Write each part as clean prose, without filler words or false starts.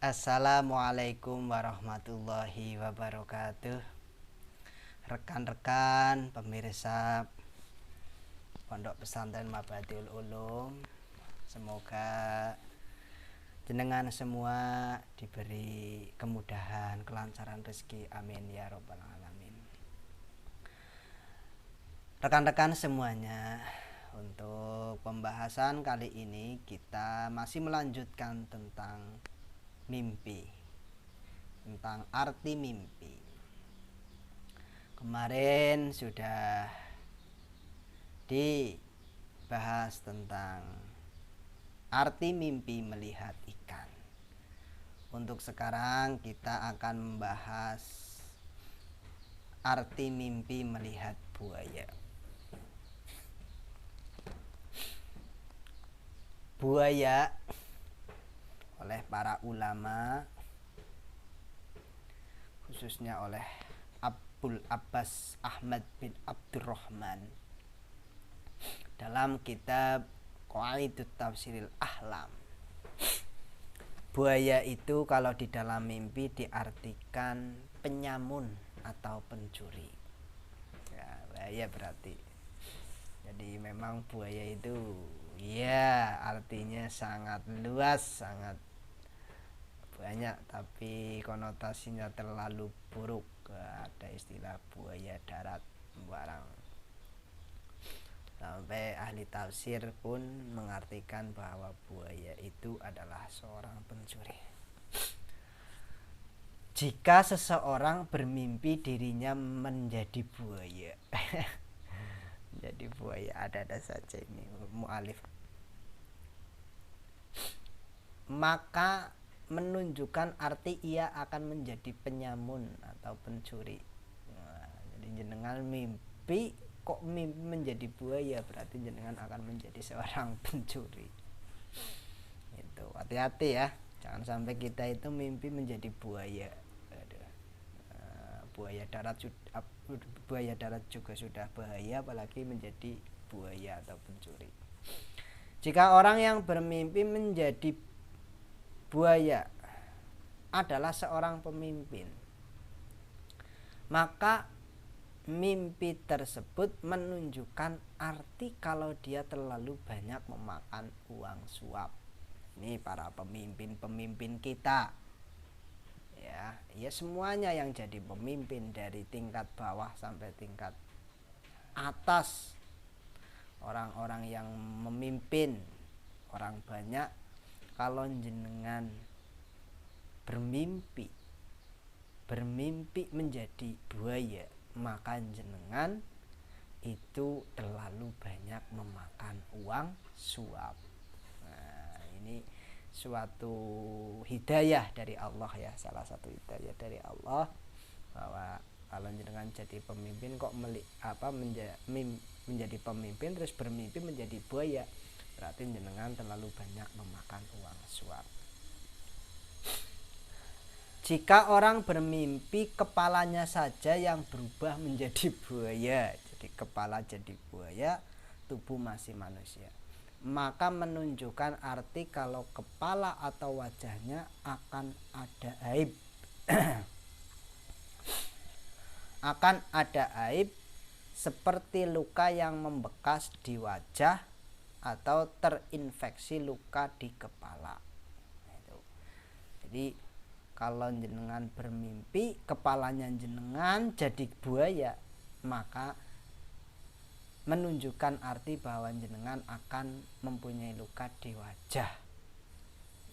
Assalamualaikum warahmatullahi wabarakatuh. Rekan-rekan pemirsa Pondok Pesantren Mabadiul Ulum, semoga jenengan semua diberi kemudahan, kelancaran rezeki, amin ya robbal alamin. Rekan-rekan semuanya, untuk pembahasan kali ini kita masih melanjutkan tentang mimpi, tentang arti mimpi. Kemarin sudah dibahas tentang arti mimpi melihat ikan. Untuk sekarang kita akan membahas arti mimpi melihat buaya. Buaya oleh para ulama, khususnya oleh Abul Abbas Ahmad bin Abdurrahman, dalam kitab Qawaidut Tafsiril Ahlam, buaya itu kalau di dalam mimpi diartikan penyamun atau pencuri. Ya, bahaya berarti. Jadi memang buaya itu ya artinya sangat luas, sangat banyak, tapi konotasinya terlalu buruk. Ada istilah buaya darat barang, sampai ahli tafsir pun mengartikan bahwa buaya itu adalah seorang pencuri. Jika seseorang bermimpi dirinya menjadi buaya jadi buaya, ada saja ini mu'alif, maka menunjukkan arti ia akan menjadi penyamun atau pencuri. Jadi jenengan mimpi kok mimpi menjadi buaya, berarti jenengan akan menjadi seorang pencuri. Itu hati-hati ya, jangan sampai kita itu mimpi menjadi buaya. Buaya darat juga sudah bahaya, apalagi menjadi buaya atau pencuri. Jika orang yang bermimpi menjadi buaya adalah seorang pemimpin, maka mimpi tersebut menunjukkan arti kalau dia terlalu banyak memakan uang suap. Ini para pemimpin kita, ya semuanya yang jadi pemimpin dari tingkat bawah sampai tingkat atas, orang-orang yang memimpin orang banyak, kalau jenengan bermimpi menjadi buaya, maka jenengan itu terlalu banyak memakan uang suap. Nah, ini suatu hidayah dari Allah ya, salah satu hidayah dari Allah, bahwa kalau jenengan jadi pemimpin kok menjadi pemimpin terus bermimpi menjadi buaya, berarti jenengan terlalu banyak memakan uang suap. Jika orang bermimpi kepalanya saja yang berubah menjadi buaya, jadi kepala jadi buaya, tubuh masih manusia, maka menunjukkan arti kalau kepala atau wajahnya akan ada aib. Akan ada aib seperti luka yang membekas di wajah atau terinfeksi luka di kepala. Jadi kalau jenengan bermimpi kepalanya jenengan jadi buaya, maka menunjukkan arti bahwa jenengan akan mempunyai luka di wajah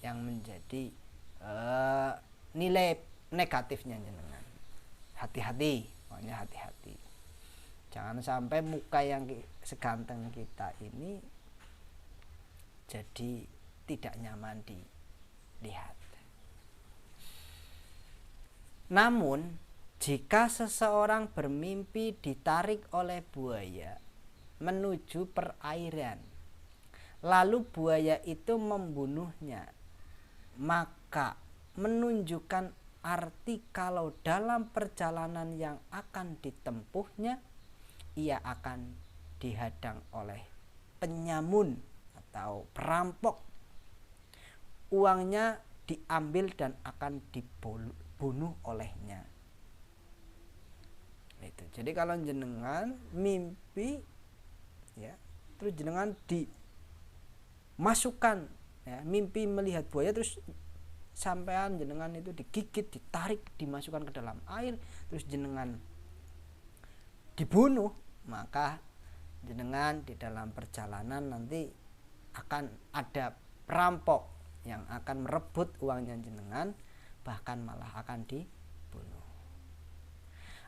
yang menjadi nilai negatifnya jenengan. Hati-hati, pokoknya hati-hati. Jangan sampai muka yang seganteng kita ini jadi tidak nyaman dilihat. Namun jika seseorang bermimpi ditarik oleh buaya menuju perairan, lalu buaya itu membunuhnya, maka menunjukkan arti kalau dalam perjalanan yang akan ditempuhnya ia akan dihadang oleh penyamun atau perampok. Uangnya diambil dan akan dibunuh olehnya. Itu. Jadi kalau jenengan mimpi ya, terus jenengan dimasukkan ya, mimpi melihat buaya terus sampean jenengan itu digigit, ditarik, dimasukkan ke dalam air, terus jenengan dibunuh, maka jenengan di dalam perjalanan nanti akan ada perampok yang akan merebut uangnya jenengan, bahkan malah akan dibunuh.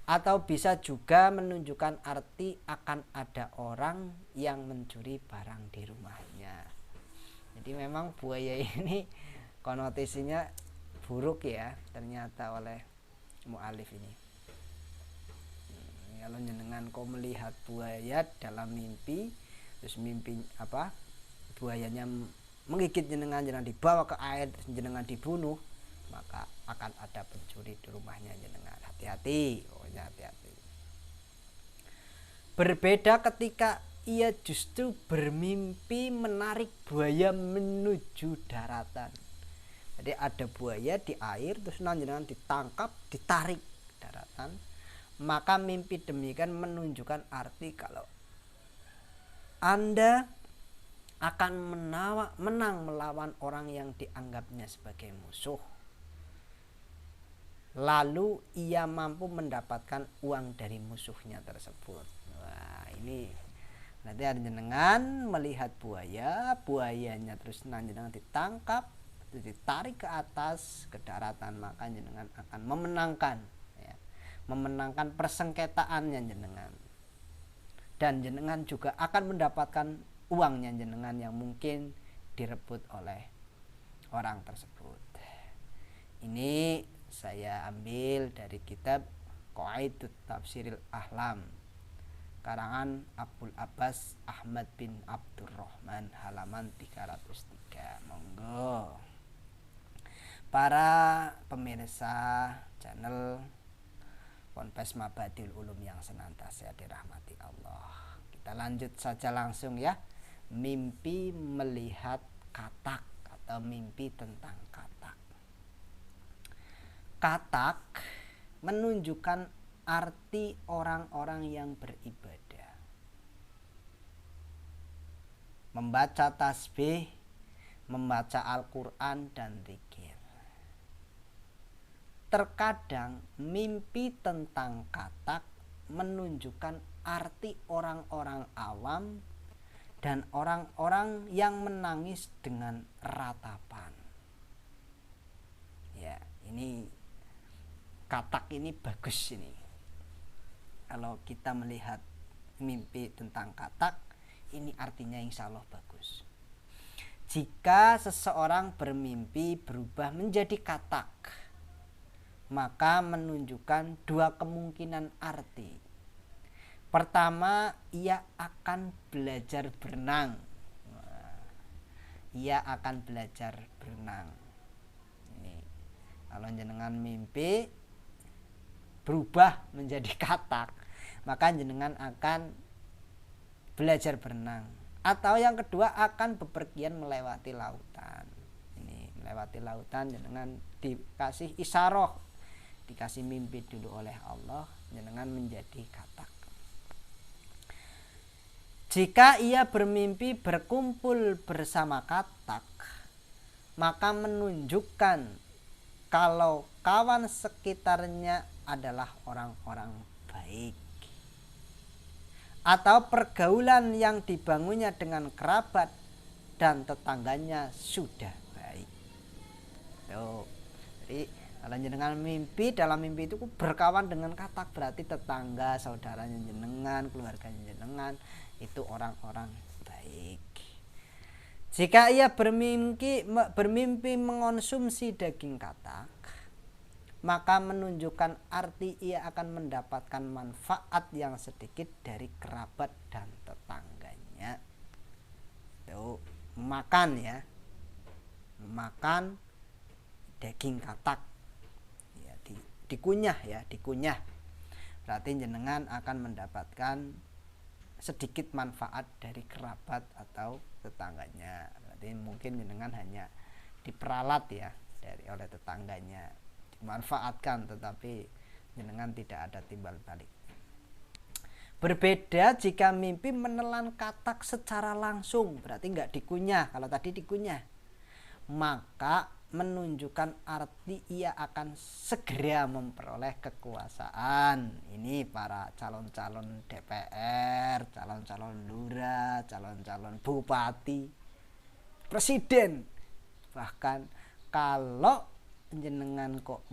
Atau bisa juga menunjukkan arti akan ada orang yang mencuri barang di rumahnya. Jadi memang buaya ini konotasinya buruk ya ternyata oleh mu'alif ini. Kalau jenengan kau melihat buaya dalam mimpi, terus mimpi buayanya menggigit jenengan, jenengan dibawa ke air, terus jenengan dibunuh, maka akan ada pencuri di rumahnya jenengan. Hati-hati, pokoknya hati-hati. Berbeda ketika ia justru bermimpi menarik buaya menuju daratan. Jadi ada buaya di air, terus jenengan ditangkap, ditarik ke daratan. Maka mimpi demikian menunjukkan arti kalau Anda akan menang melawan orang yang dianggapnya sebagai musuh. Lalu ia mampu mendapatkan uang dari musuhnya tersebut. Wah, ini nanti ada jenengan melihat buayanya terus jenengan ditangkap, ditarik ke atas ke daratan, maka jenengan akan memenangkan persengketaannya jenengan, dan jenengan juga akan mendapatkan uangnya jenengan yang mungkin direbut oleh orang tersebut. Ini saya ambil dari kitab Qawaidut Tafsiril Ahlam karangan Abul Abbas Ahmad bin Abdurrahman, halaman 303. Monggo para pemirsa channel Ponpes Mabadil Ulum yang senantiasa dirahmati Allah. Kita lanjut saja langsung ya. Mimpi melihat katak atau mimpi tentang katak. Katak menunjukkan arti orang-orang yang beribadah, membaca tasbih, membaca Al-Quran dan zikir. Terkadang mimpi tentang katak menunjukkan arti orang-orang awam dan orang-orang yang menangis dengan ratapan. Ya, ini katak ini bagus ini. Kalau kita melihat mimpi tentang katak, ini artinya insya Allah bagus. Jika seseorang bermimpi berubah menjadi katak, maka menunjukkan dua kemungkinan arti. Pertama, ia akan belajar berenang. Ia akan belajar berenang. Ini, kalau jenengan mimpi berubah menjadi katak, maka jenengan akan belajar berenang. Atau yang kedua, akan bepergian melewati lautan. Ini melewati lautan, jenengan dikasih isyarah, dikasih mimpi dulu oleh Allah, jenengan menjadi katak. Jika ia bermimpi berkumpul bersama katak, maka menunjukkan kalau kawan sekitarnya adalah orang-orang baik, atau pergaulan yang dibangunnya dengan kerabat dan tetangganya sudah baik. Tuh. Jadi kalau jenengan mimpi, dalam mimpi itu berkawan dengan katak, berarti tetangga, saudaranya jenengan, keluarganya jenengan itu orang-orang baik. Jika ia bermimpi mengonsumsi daging katak, maka menunjukkan arti ia akan mendapatkan manfaat yang sedikit dari kerabat dan tetangganya. Tuh, makan ya, makan daging katak ya, dikunyah ya, dikunyah, berarti jenengan akan mendapatkan sedikit manfaat dari kerabat atau tetangganya. Berarti mungkin jenengan hanya diperalat ya oleh tetangganya, dimanfaatkan, tetapi jenengan tidak ada timbal balik. Berbeda jika mimpi menelan katak secara langsung, berarti nggak dikunyah. Kalau tadi dikunyah, maka menunjukkan arti ia akan segera memperoleh kekuasaan. Ini para calon-calon DPR, calon-calon lurah, calon-calon bupati, presiden. Bahkan kalau jenengan kok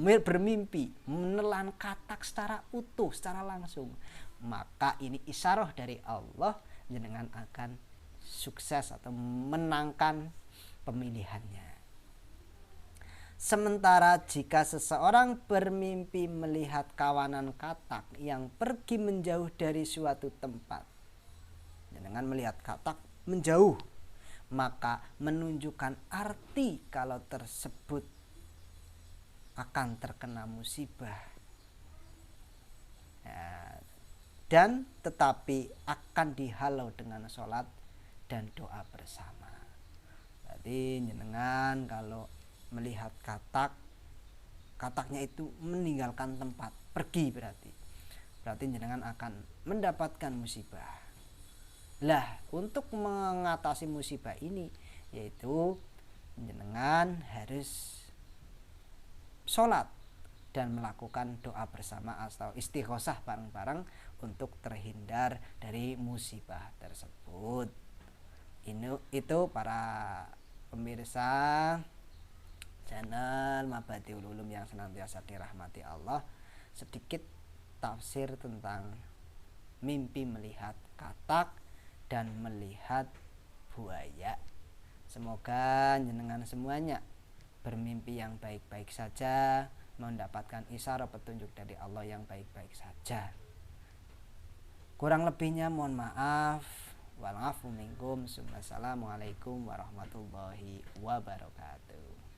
bermimpi menelan katak secara utuh, secara langsung, maka ini isyarah dari Allah, jenengan akan sukses atau menangkan pemilihannya. Sementara jika seseorang bermimpi melihat kawanan katak yang pergi menjauh dari suatu tempat, jenengan melihat katak menjauh, maka menunjukkan arti kalau tersebut akan terkena musibah, dan tetapi akan dihalau dengan sholat dan doa bersama. Jadi jenengan kalau melihat kataknya itu meninggalkan tempat, pergi, berarti jenengan akan mendapatkan musibah. Lah, untuk mengatasi musibah ini yaitu jenengan harus sholat dan melakukan doa bersama atau istighosah bareng-bareng untuk terhindar dari musibah tersebut. Itu para pemirsa channel Mabadiul Ulum yang senantiasa dirahmati Allah, sedikit tafsir tentang mimpi melihat katak dan melihat buaya. Semoga jenengan semuanya bermimpi yang baik-baik saja, mendapatkan isyarat petunjuk dari Allah yang baik-baik saja. Kurang lebihnya mohon maaf. Wal afu minkum. Assalamualaikum warahmatullahi wabarakatuh.